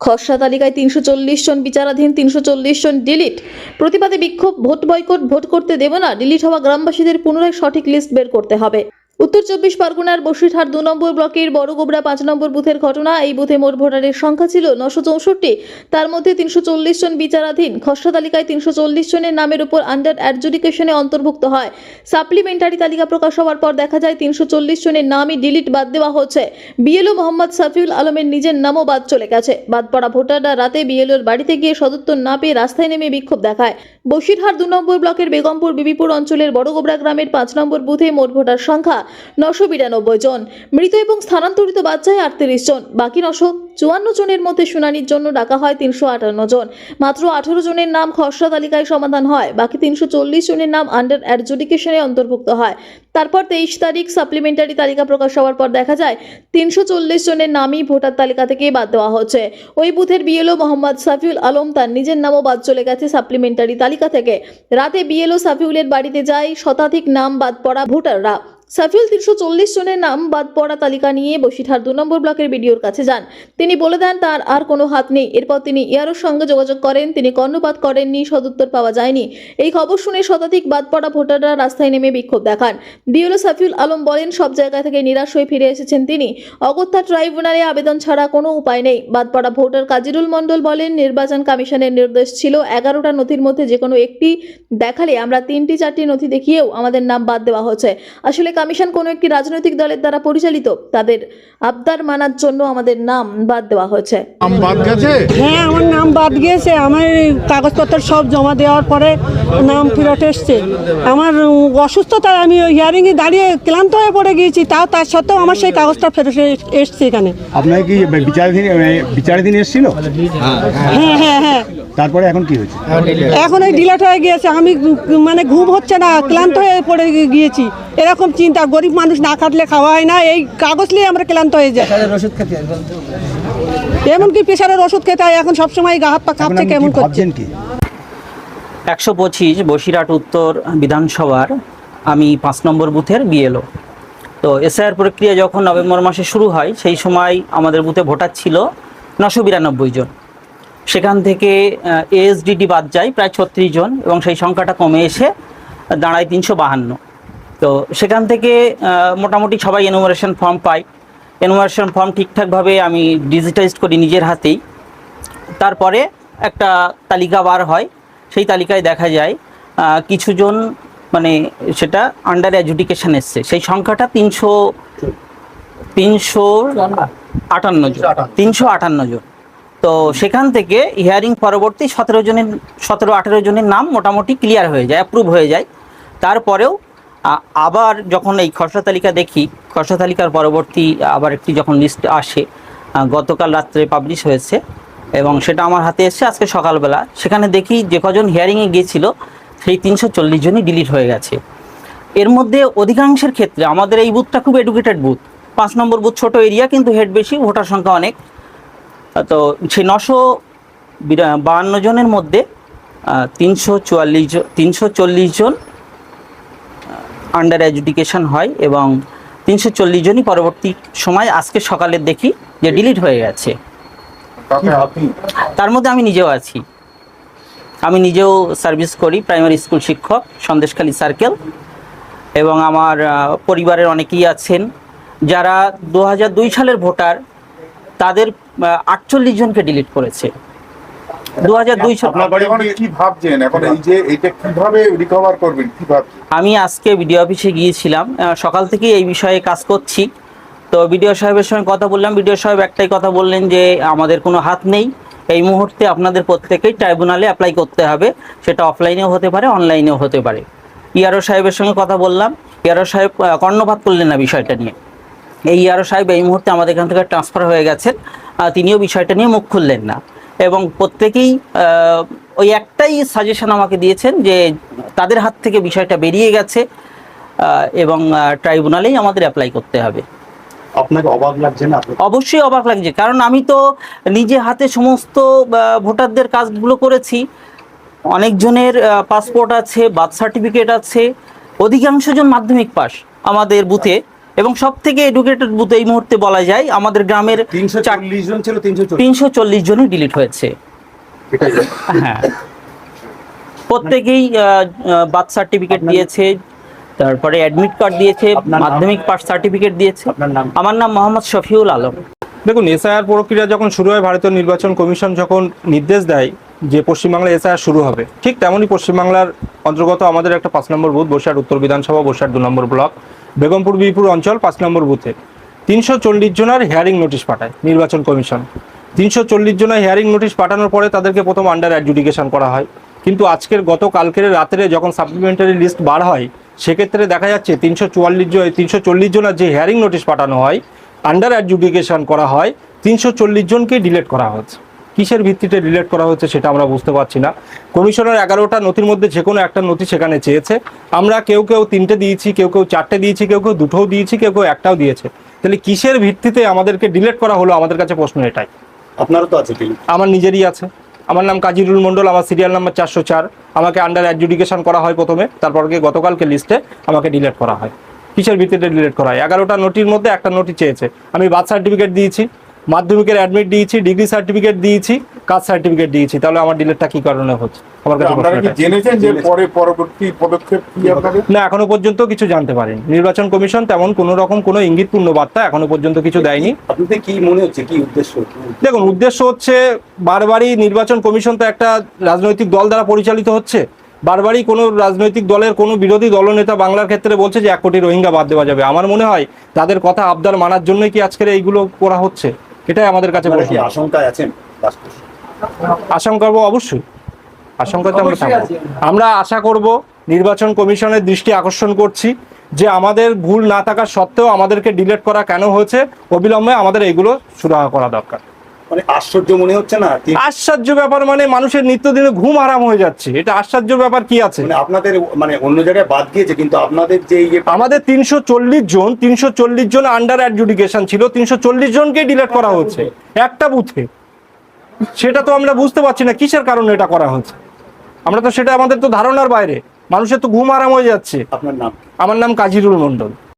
খসড়া তালিকায় 340 জন বিচারাধীন, 340 জন ডিলিট। প্রতিবাদে বিক্ষোভ, ভোট বয়কট, ভোট করতে দেব না, ডিলিট হওয়া গ্রামবাসীদের পুনরায় সঠিক লিস্ট বের করতে হবে। উত্তর 24 পরগনার বসিরহাট 2 নম্বর ব্লকের বড়গোবরা 5 নম্বর বুথের ঘটনা। এই বুথে মোট ভোটারের সংখ্যা ছিল 964, তার মধ্যে 340 জন বিচারাধীন। খসড়া তালিকায় 340 জনের নামের উপর আন্ডার অ্যাডজুডিকেশনে অন্তর্ভুক্ত হয়। সাপ্লিমেন্টারি তালিকা প্রকাশ হওয়ার পর দেখা যায় 340 জনের নামই ডিলিট, বাদ দেওয়া হচ্ছে। বিএলও মোহাম্মদ সাফিউল আলমের নিজের নামও বাদ চলে গেছে। বাদ পড়া ভোটাররা রাতে বিএলওর বাড়িতে গিয়ে সদুত্তর না পেয়ে রাস্তায় নেমে বিক্ষোভ দেখায়। বসিরহাট 2 নম্বর ব্লকের বেগমপুর বিবিপুর অঞ্চলের বড়গোবরা গ্রামের 5 নম্বর বুথে মোট ভোটার সংখ্যা 992 জন। মৃত এবং স্থানান্তরিত বাদ যায় 38 জন। বাকি 954 জনের মধ্যে শুনানির জন্য ডাকা হয় 358 জন। মাত্র 18 জনের নাম খসড়া তালিকায় সমাধান হয়। বাকি 340 জনের নাম আন্ডার অ্যাডজুডিকেশনে অন্তর্ভুক্ত হয়। তারপর 23 তারিখ সাপ্লিমেন্টারি তালিকা প্রকাশ হওয়ার পর দেখা যায় 340 জনের নামই ভোটার তালিকা থেকে বাদ দেওয়া হচ্ছে। ওই বুথের বিএলও মোহাম্মদ সাফিউল আলম, তার নিজের নামও বাদ চলে গেছে সাপ্লিমেন্টারি তালিকা থেকে। রাতে বিএলও সাফিউলের বাড়িতে যায় শতাধিক নাম বাদ পড়া ভোটাররা। সাফিউল 340 জনের নাম বাদ পড়া তালিকা নিয়ে বসিরহাট 2 নম্বর ব্লকের বিডিওর কাছে যান। তিনি বলে দেন তার আর কোনো হাত নেই। এরপর তিনি ইয়ারোর সঙ্গে যোগাযোগ করেন, তিনি কর্ণপাত করেননি, সদুত্তর পাওয়া যায়নি। এই খবর শুনে শতাধিক বাদ পড়া ভোটাররা রাস্তায় নেমে বিক্ষোভ দেখান। বিএলও সাফিউল আলম বলেন সব জায়গা থেকে নিরাশ হয়ে ফিরে এসেছেন তিনি। অগত্যা ট্রাইব্যুনালে আবেদন ছাড়া কোনো উপায় নেই। বাদ পড়া ভোটার কাজিরুল মণ্ডল বলেন নির্বাচন কমিশনের নির্দেশ ছিল 11টা নথির মধ্যে যে কোনো একটি দেখালে আমরা 3-4টি নথি দেখিয়েও আমাদের নাম বাদ দেওয়া হচ্ছে। আসলে কমিশন কোনো একটি রাজনৈতিক দলের দ্বারা পরিচালিত, তাদের আবদার মানার জন্য আমাদের নাম বাদ দেওয়া হয়েছে। হ্যাঁ, আমার নাম বাদ গিয়েছে। আমার কাগজপত্র সব জমা দেওয়ার পরে নাম ফেরত এসছে। আমার অসুস্থতায় আমি হিয়ারিংয়ে দাঁড়িয়ে ক্লান্ত হয়ে পড়ে গিয়েছি, তার সত্ত্বেও আমার সেই কাগজটা ফেরত এসছে এখানে। আপনার কি বিচারাধীন এসেছিল? হ্যাঁ হ্যাঁ হ্যাঁ। তারপরে এখন কি হয়েছে? এখন এই ডিলেট হয়ে গিয়েছে। আমি মানে ঘুম হচ্ছে না, ক্লান্ত হয়ে পড়ে গিয়েছি। এরকম চিন্তা, গরিব মানুষ না খাটলে খাওয়া হয় না, এই কাগজ নিয়ে আমরা ক্লান্ত হয়ে যাই। এমনকি প্রেশারের ওষুধ খেতে হয়। এখন সবসময় গা হাত পা কাঁপছে, কেমন করছেন কি? 125 বসিরহাট উত্তর বিধানসভার আমি 5 নম্বর বুথের বিএলও। তো এসআইআর প্রক্রিয়া যখন নভেম্বর মাসে শুরু হয় সেই সময় আমাদের বুথে ভোটার ছিল 992 জন। সেখান থেকে এএসডিডি বাদ যায় প্রায় 36 জন এবং সেই সংখ্যাটা কমে এসে দাঁড়ায় 352। তো সেখান থেকে মোটামুটি সবাই এনুমারেশন ফর্ম পায়। এনুমারেশন ফর্ম ঠিকঠাকভাবে আমি ডিজিটাইজড করি নিজের হাতেই। তারপরে একটা তালিকা বার হয়। সেই তালিকায় দেখা যায় কিছুজন মানে সেটা আন্ডার অ্যাডজুডিকেশন এসছে। সেই সংখ্যাটা 358 জন। তো সেখান থেকে হিয়ারিং পরবর্তী 17-18 জনের নাম মোটামুটি ক্লিয়ার হয়ে যায়, অ্যাপ্রুভ হয়ে যায়। তারপরেও আবার যখন এই খসড়া তালিকা দেখি, খসড়া তালিকার পরবর্তী আবার একটি যখন লিস্ট আসে, গতকাল রাত্রে পাবলিশ হয়েছে এবং সেটা আমার হাতে এসছে আজকে সকালবেলা। সেখানে দেখি যে কজন হিয়ারিংয়ে গিয়েছিল সেই 340 জনই ডিলিট হয়ে গেছে। এর মধ্যে অধিকাংশের ক্ষেত্রে আমাদের এই বুথটা খুব এডুকেটেড বুথ। 5 নম্বর বুথ ছোট এরিয়া, কিন্তু হেড বেশি, ভোটার সংখ্যা অনেক। তো সেই 952 জনের মধ্যে 340 জন আন্ডার অ্যাডজুডিকেশন হয় এবং 340 জনই পরবর্তী সময় আজকে সকালে দেখি যে ডিলিট হয়ে গেছে। তার মধ্যে আমি নিজেও আছি। আমি নিজেও সার্ভিস করি, প্রাইমারি স্কুল শিক্ষক, সন্দেশখালী সার্কেল। এবং আমার পরিবারের অনেকেই আছেন যারা 2002 সালের ভোটার, তাদের 48 জনকে ডিলিট করেছে 2002 সাল। কি ভাবছেন এখন, এই যে এটা কিভাবে রিকভার করবেন, কি ভাবছেন? আমি আজকে বিডিও অফিসে গিয়েছিলাম, সকাল থেকে এই বিষয়ে কাজ করছি। তো বিডিও সাহেবের সঙ্গে কথা বললাম। বিডিও সাহেব একটাই কথা বললেন যে আমাদের কোনো হাত নেই, এই মুহূর্তে আপনাদের প্রত্যেকেই ট্রাইব্যুনালে অ্যাপ্লাই করতে হবে, সেটা অফলাইনেও হতে পারে, অনলাইনেও হতে পারে। ইয়ারো সাহেবের সঙ্গে কথা বললাম, ইয়ারো সাহেব কর্ণপাত করলেন না বিষয়টা নিয়ে। এই ইয়ারো সাহেব এই মুহূর্তে আমাদের এখান থেকে ট্রান্সফার হয়ে গেছেন, তিনিও বিষয়টা নিয়ে মুখ খুললেন না এবং প্রত্যেকেই ওই একটাই সাজেশন আমাকে দিয়েছেন যে তাদের হাত থেকে বিষয়টা বেরিয়ে গেছে এবং ট্রাইব্যুনালেই আমাদের অ্যাপ্লাই করতে হবে। আপনাকে অবাক লাগছে না? অবশ্যই অবাক লাগছে, কারণ আমি তো নিজে হাতে সমস্ত ভোটারদের কাজগুলো করেছি। অনেকজনের পাসপোর্ট আছে, বার্থ সার্টিফিকেট আছে, অধিকাংশ জন মাধ্যমিক পাস আমাদের বুথে এবং সব থেকে এডুকেটেড বুথ এই মুহূর্তে বলা যায় আমাদের গ্রামের 340 জন ছিল, 340 340 জনই ডিলিট হয়েছে। হ্যাঁ, প্রত্যেকেই বার্থ সার্টিফিকেট দিয়েছে, তারপরে অ্যাডমিট কার্ড দিয়েছে, আপনার নাম? মাধ্যমিক পাস সার্টিফিকেট দিয়েছে। আপনার নাম? আমার নাম মোহাম্মদ শফিউল আলম। দেখুন, এসআইআর প্রক্রিয়া যখন শুরু হয়, ভারতীয় নির্বাচন কমিশন যখন নির্দেশ দেয় যে পশ্চিমবাংলায় এসআইআর শুরু হবে, ঠিক তেমনই পশ্চিমবাংলার অন্তর্গত আমাদের একটা 5 নম্বর বুথ, বসিরহাট উত্তর বিধানসভা, বসিরহাট 2 নম্বর ব্লক, বেগমপুর বিপুর অঞ্চল 5 নম্বর বুথে 340 জনের হিয়ারিং নোটিশ পাঠায় নির্বাচন কমিশন। 340 জনের হিয়ারিং নোটিশ পাঠানোর পরে তাদেরকে প্রথম আন্ডার অ্যাডজুডিকেশন করা হয়। কিন্তু গতকালকের রাত্রে যখন সাপ্লিমেন্টারি লিস্ট বার হয়, সেক্ষেত্রে দেখা যাচ্ছে 340 জনের যে হিয়ারিং নোটিশ পাঠানো হয়, আন্ডার অ্যাডজুডিকেশন করা হয়, 340 জনকে ডিলিট করা হচ্ছে। কিসের ভিত্তিতে ডিলিট করা হচ্ছে সেটা আমরা বুঝতে পারছি না। কমিশনের 11টা নথির মধ্যে যে কোনো একটা নথি সেখানে চেয়েছে। আমরা কেউ 3টে দিয়েছি, কেউ 4টে দিয়েছি, কেউ 2টোও দিয়েছি, কেউ 1টাও দিয়েছে। তাহলে কিসের ভিত্তিতে আমাদেরকে ডিলিট করা হলো, আমাদের কাছে প্রশ্ন এটাই। আপনারও তো আছে কি? আমার নিজেরই আছে। আমার নাম কাজিরুল মণ্ডল, আমার সিরিয়াল নাম্বার 404। আমাকে আন্ডার অ্যাডজুডিকেশন করা হয় প্রথমে, তারপর গতকালকে লিস্টে আমাকে ডিলিট করা হয়। কিসের ভিত্তিতে ডিলিট করা হয়? 11টা নোটির মধ্যে একটা নোটি চেয়েছে। আমি বার্থ সার্টিফিকেট দিয়েছি, মাধ্যমিকের অ্যাডমিট দিয়েছি, ডিগ্রি সার্টিফিকেট দিয়েছি, কাস্ট সার্টিফিকেট দিয়েছি, তাহলে আমার ডিলিটটা কি কারণে হচ্ছে? আমার কাছে আপনারা প্রশ্ন কি এটাই। জেনেছেন যে পরবর্তী পদক্ষেপ কি আপনাদের? না, এখনো পর্যন্ত কিছু জানতে পারিনি। নির্বাচন কমিশন তেমন কোনো রকম কোনো ইঙ্গিতপূর্ণ বার্তা এখনো পর্যন্ত কিছু দেয়নি। আপনাদের কি মনে হচ্ছে, কি উদ্দেশ্য? দেখুন, উদ্দেশ্য হচ্ছে বারবারই নির্বাচন কমিশন তো একটা রাজনৈতিক দল দ্বারা পরিচালিত হচ্ছে। বারবারই কোনো রাজনৈতিক দলের কোনো বিরোধী দলনেতা বাংলার ক্ষেত্রে বলছে যে 1 কোটি রোহিঙ্গা বাদ দেওয়া যাবে। আমার মনে হয় তাদের কথা আবদার মানার জন্যই কি আজকের এইগুলো করা হচ্ছে, এটাই আমাদের কাছে প্রশ্ন। আশঙ্কায় আছেন? আশঙ্কা করবো, অবশ্যই আশঙ্কা তো আমরা থাকবো। আমরা আশা করব, নির্বাচন কমিশনের দৃষ্টি আকর্ষণ করছি যে আমাদের ভুল না থাকার সত্ত্বেও আমাদেরকে ডিলিট করা কেন হয়েছে, অবিলম্বে আমাদের এইগুলো সুরাহা করা দরকার। মানে আশ্চর্য মনে হচ্ছে না? আশ্চর্য ব্যাপার মানে মানুষের নিত্যদিনে ঘুম হারাম হয়ে যাচ্ছে, এটা আশ্চর্য ব্যাপার কি আছে? মানে আপনাদের মানে অন্য জায়গায় বাদ গিয়েছে, কিন্তু আপনাদের যে আমাদের 340 জন আন্ডার অ্যাডজুডিকেশন ছিল, 340 জনকে ডিলিট করা হচ্ছে একটা বুথে। সেটা তো আমরা বুঝতে পারছি না কিসের কারণে এটা করা হচ্ছে। আমরা তো সেটা, আমাদের তো ধারণার বাইরে। মানুষের তো ঘুম আরাম হয়ে যাচ্ছে। আপনার নাম? আমার নাম কাজিরুল মণ্ডল।